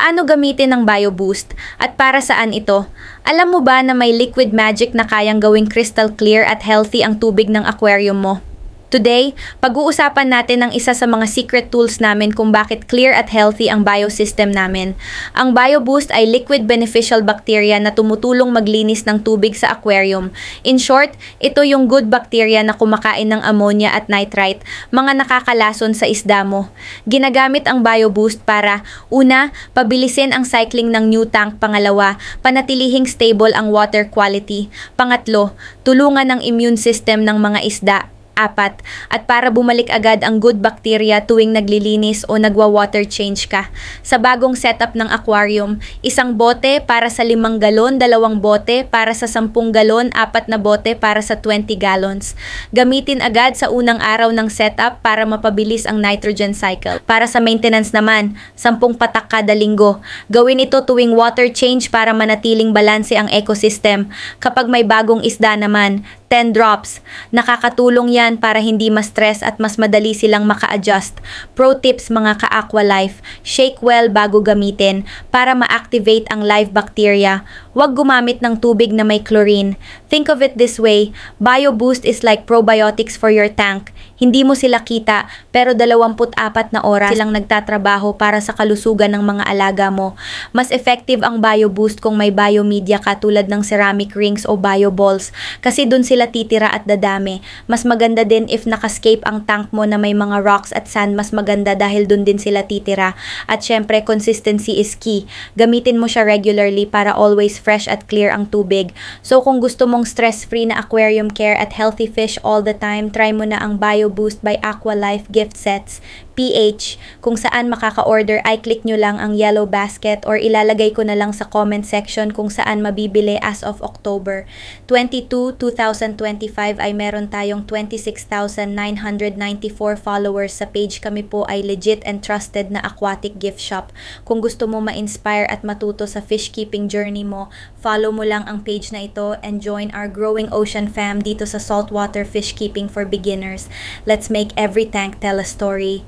Paano gamitin ang BioBoost at para saan ito? Alam mo ba na may liquid magic na kayang gawing crystal clear at healthy ang tubig ng aquarium mo? Today, pag-uusapan natin ang isa sa mga secret tools namin kung bakit clear at healthy ang biosystem namin. Ang BioBoost ay liquid beneficial bacteria na tumutulong maglinis ng tubig sa aquarium. In short, ito yung good bacteria na kumakain ng ammonia at nitrite, mga nakakalason sa isda mo. Ginagamit ang BioBoost para, una, pabilisin ang cycling ng new tank. Pangalawa, panatilihing stable ang water quality. Pangatlo, tulungan ang immune system ng mga isda. Apat, at para bumalik agad ang good bacteria tuwing naglilinis o nagwa-water change ka. Sa bagong setup ng aquarium, isang bote para sa 5 galon, 2 bote para sa 10 galon, 4 na bote para sa 20 gallons. Gamitin agad sa unang araw ng setup para mapabilis ang nitrogen cycle. Para sa maintenance naman, 10 patak kada linggo. Gawin ito tuwing water change para manatiling balanse ang ecosystem. Kapag may bagong isda naman, 10 drops. Nakakatulong yan para hindi ma-stress at mas madali silang maka-adjust. Pro tips mga ka-Aqua Life, shake well bago gamitin para ma-activate ang live bacteria. Huwag gumamit ng tubig na may chlorine. Think of it this way, BioBoost is like probiotics for your tank. Hindi mo sila kita pero 24 na oras silang nagtatrabaho para sa kalusugan ng mga alaga mo. Mas effective ang BioBoost kung may biomedia ka tulad ng ceramic rings o bioballs kasi dun sila titira at dadami. Mas maganda din if nakascape ang tank mo na may mga rocks at sand, mas maganda dahil dun din sila titira. At syempre, consistency is key. Gamitin mo siya regularly para always fresh at clear ang tubig. So kung gusto mong stress-free na aquarium care at healthy fish all the time, try mo na ang BioBoost by Aqua Life gift sets. PH, kung saan makaka-order ay click nyo lang ang yellow basket or ilalagay ko na lang sa comment section kung saan mabibili as of October 22, 2025 ay meron tayong 26,994 followers sa page. Kami po ay legit and trusted na aquatic gift shop. Kung gusto mo ma-inspire at matuto sa fish keeping journey mo, follow mo lang ang page na ito and join our growing ocean fam dito sa saltwater fish keeping for beginners. Let's make every tank tell a story.